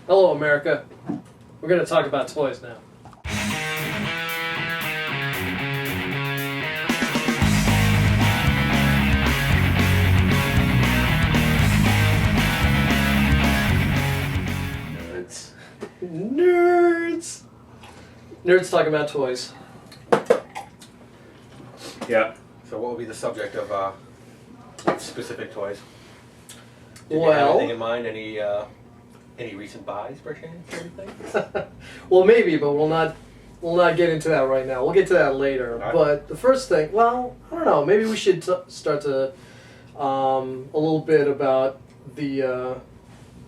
Hello, America. We're going to talk about toys now. Nerds! Nerds talking about toys. Yeah. So what will be the subject of specific toys? Did you have Well, anything in mind? Any recent buys, per chance, or anything? well, maybe, but we'll not get into that right now. We'll get to that later. Right. But the first thing, well, I don't know. Maybe we should start to a little bit about the.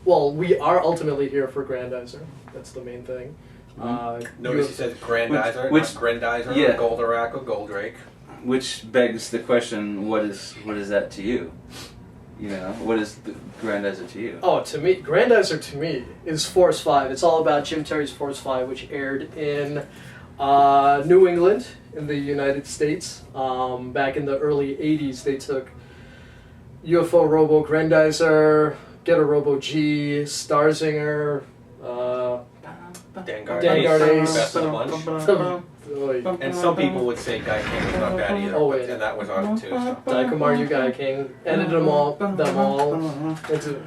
Well, we are ultimately here for Grandizer. That's the main thing. Notice he says Grandizer, which- not Grandizer, yeah. or Goldorak, or Goldrake. Which begs the question: what is that to you? You know, what is the Grandizer to you? Oh, to me, Grandizer to me is Force 5. It's all about Jim Terry's Force 5, which aired in New England in the United States. Back in the early 80s, they took UFO Robo Grandizer, Get a Robo G, Starzinger, Vanguard Ace. Best of the bunch. And some people would say Guy King was not bad either, Oh, but, yeah. and that was on it too. So. Daikomar, you Guy King, edited them all into.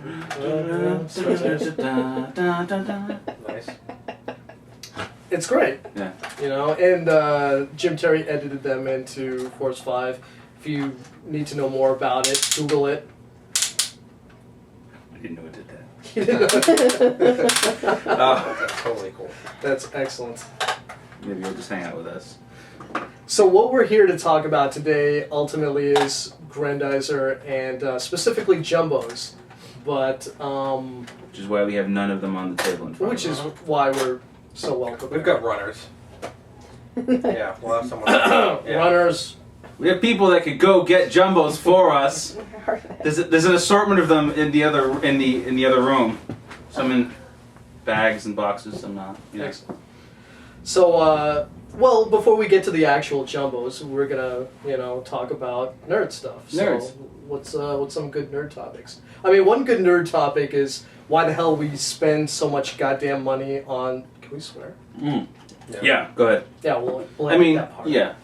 Nice. It's great. Yeah. You know, and Jim Terry edited them into Force 5. If you need to know more about it, Google it. I didn't know it did that. That's totally cool. That's excellent. Maybe you'll just hang out with us. So what we're here to talk about today ultimately is Grandizer and specifically Jumbos. But, Which is why we have none of them on the table in front which of is us. why we're so well prepared. We've got runners. Yeah, we'll have someone. Yeah. Runners. We have people that could go get jumbos for us. There's an assortment of them in the other room. Some in bags and boxes, some not. Yeah. Excellent. So, well, before we get to the actual Jumbos, we're gonna, talk about nerd stuff. Nerds. So, what's some good nerd topics? I mean, one good nerd topic is why the hell we spend so much goddamn money on. Can we swear? Mm. Yeah. Go ahead. Yeah, we'll I edit mean, that part. yeah,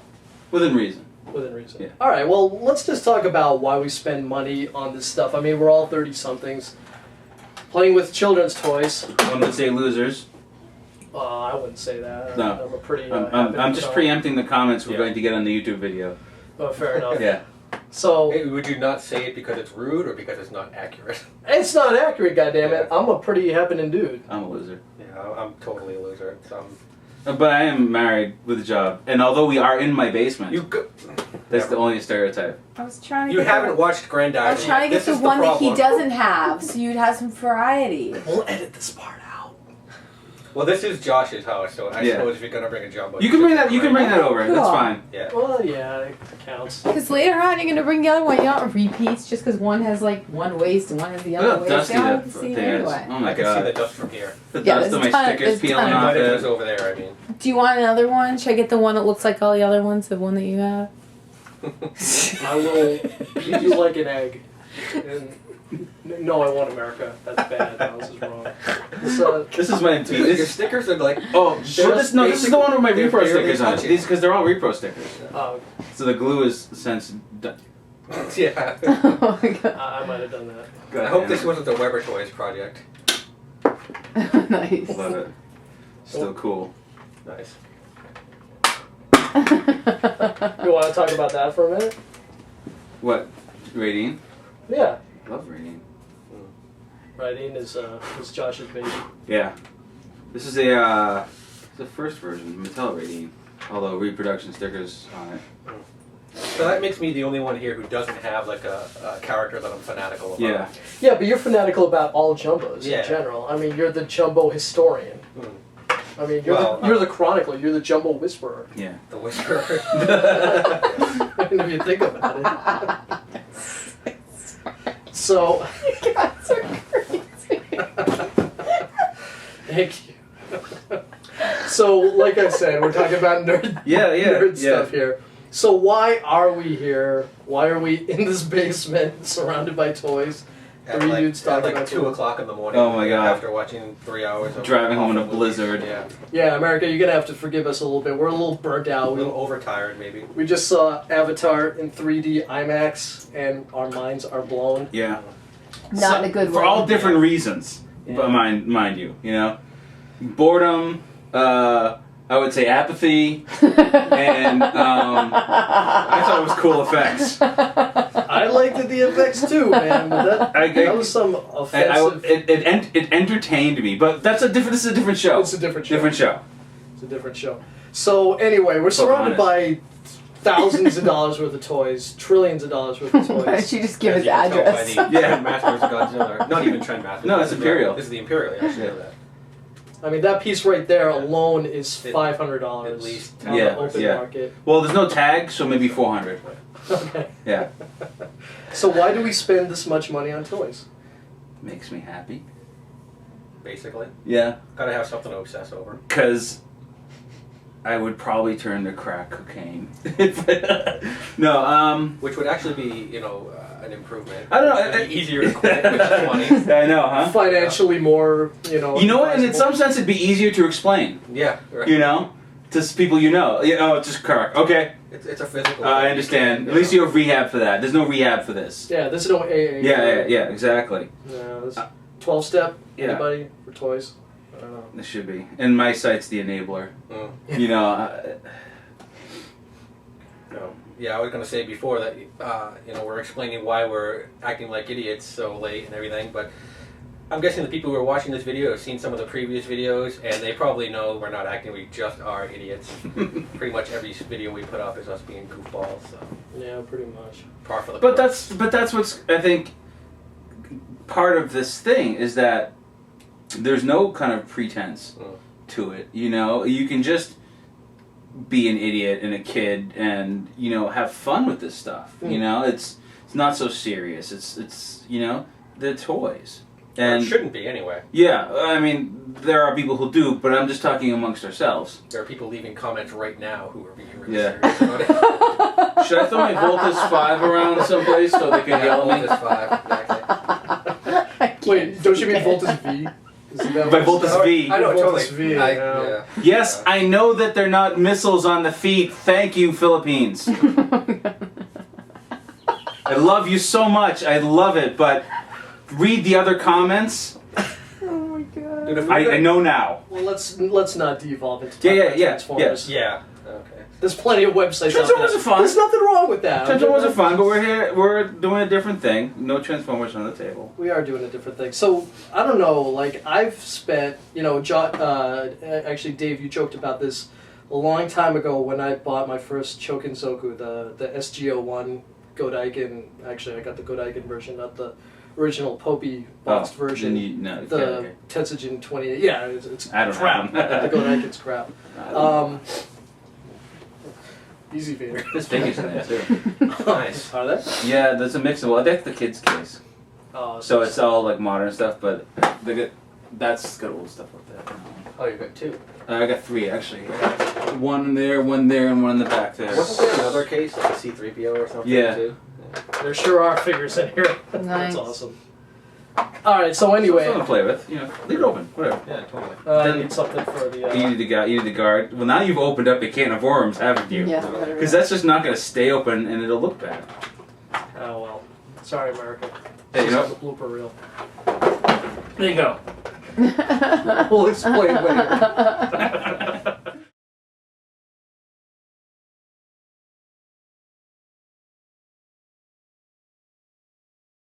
within reason. Within reason. Yeah. All right. Well, let's just talk about why we spend money on this stuff. I mean, we're all 30-somethings playing with children's toys. One would say losers. I wouldn't say that. No. I'm a pretty. I'm just preempting the comments we're going to get on the YouTube video. Oh, fair enough. Yeah. So Hey, would you not say it because it's rude or because it's not accurate? it's not accurate, goddammit. I'm a pretty happening dude. I'm a loser. Yeah, I'm totally a loser. But I am married with a job, and although we are in my basement, that's the only stereotype. I was trying to You get haven't watched Grandizer. I was trying to yet. get This the is one that he problem. doesn't have, so you'd have some variety. We'll edit this part out. Well, this is Josh's house, so I Yeah. suppose if you're gonna bring a jumbo, You can bring that. You can bring that over. Cool. That's fine. Yeah. Well, yeah, it counts. Because later on, you're going to bring the other one. You don't want repeats just because one has like one waist and one has the Look other how waist. dusty You don't that want to see it thing is. anyway. Oh my I can see the god. dust from here. The Yeah, dust of my there's a ton- stickers there's a peeling ton. off But if it was it. over there, I mean. Do you want another one? Should I get the one that looks like all the other ones? The one that you have? I will eat you like an egg. And, no, I want America. That's bad. No, this is wrong. This is my Your this. stickers are like. Oh, They're this is the one with my they're repro barely stickers on it. touching. These because they're all repro stickers. Oh, So the glue is since done. Yeah. Oh my god. I might have done that. I hope this wasn't the Weber Toys project. Nice. Love it. Still cool. Nice. You want to talk about that for a minute? What? Radine? Yeah. Love Radine. Writing is Josh's baby. Yeah. This is a it's the first version, Mattel Radine. Although reproduction stickers on it. So that makes me the only one here who doesn't have like a character that I'm fanatical about. Yeah. Yeah, but you're fanatical about all Jumbos Yeah. in general. I mean, you're the Jumbo historian. I mean, you're the chronicler. You're the Jumbo whisperer. Yeah. The Whisperer. I mean, if you think about it. So. You guys are crazy. Thank you. So, like I said, we're talking about nerd stuff here. So why are we here? Why are we in this basement surrounded by toys? Three dudes talking at about like 2 toys. o'clock in the morning. Oh my God. After watching 3 hours of Driving home in a awful movies. blizzard. Yeah. Yeah, America, you're gonna have to forgive us a little bit. We're a little burnt A out. little overtired, maybe. We just saw Avatar in 3D IMAX, and our minds are blown. Yeah. Not in a good way. For all different reasons, Yeah. but mind you, boredom. I would say apathy, and I thought it was cool effects. I liked the effects too, man. But that was some offensive. It entertained me, but this is a different show. It's a different show. Different show. It's a different show. So anyway, we're surrounded by thousands of dollars worth of toys, trillions of dollars worth of Why don't toys. you just give As his you can tell by address? the Yeah. Trendmasters of Godzilla. Not even Trendmasters. No, it's Imperial. This is the Imperial. Yeah, I should know that. I mean, that piece right there alone is $500 At least on Yeah, the open yeah. market. Well, there's no tag, so maybe 400. Okay. Yeah, So why do we spend this much money on toys? makes me happy. Basically, Yeah, gotta have something to obsess over. because I would probably turn to crack cocaine. No, Which would actually be, an improvement. I don't know, It'd be easier to quit, which is funny. I know, huh? Financially more, You know what? And in some sense, it'd be easier to explain. Yeah, right. To people it's just crack. Okay, It's a physical. I understand. At least you have rehab for that. There's no rehab for this. Yeah, this is no AA. Yeah, exactly. Yeah, this 12-step. Yeah. Anybody for toys? I don't know. This should be. And my site's the enabler. Mm. No. Yeah, I was gonna say before that, we're explaining why we're acting like idiots so late and everything, but I'm guessing the people who are watching this video have seen some of the previous videos, and they probably know we're not acting, we just are idiots. Pretty much every video we put up is us being goofballs, so Yeah, pretty much. par for the But course. that's what's, I think, part of this thing is that there's no kind of pretense to it. You can just be an idiot and a kid and have fun with this stuff. It's not so serious. It's they're toys. Or And it shouldn't be anyway. yeah, I mean, there are people who do, but I'm just talking amongst ourselves. There are people leaving comments right now who are being really Yeah. serious about it. Should I throw my Voltus 5 around someplace so they can yell at me? Voltus 5, exactly. Wait, don't you mean Voltus V? Isn't that By what it's- Voltus V. I know, Voltus totally. V, I- yeah. yeah. Yes, I know that they're not missiles on the feet. Thank you, Philippines. I love you so much. I love it, but read the other comments. Oh my god. Dude, if I know now. Well, let's not devolve into Yeah, talking about Transformers. Yeah. Okay. There's plenty of websites out Transformers there. are fun. There's nothing wrong with that. Transformers are fun, but we're doing a different thing. No Transformers on the table. We are doing a different thing. So, I don't know, like, I've spent, actually, Dave, you joked about this a long time ago when I bought my first Chokinsoku, the SGO1 Godaiken. Actually, I got the Godaiken version, not the original Popey boxed version. The Tetsujin 28. Yeah, it's I don't crap. know. The Godaiken's crap. Easy Vader. There's figures in there too. Nice. Are they? Yeah, there's a mix of. Well, that's the kids' case. So it's all like modern stuff, but that's got old stuff up there. Oh, you've got two. I got 3 actually. One there, and one in the back there. Wasn't there another case, like a C-3PO or something, Yeah. too? There sure are figures in here. Nice. That's awesome. Alright, so anyway. Something to play with. Leave it open. Whatever. Yeah, totally. I need something for the. You need the guard. Well, now you've opened up a can of worms, haven't you? Yeah. Because that's just not going to stay open, and it'll look bad. Oh well. Sorry, America. Hey, This is a blooper reel. There you go. We'll explain later.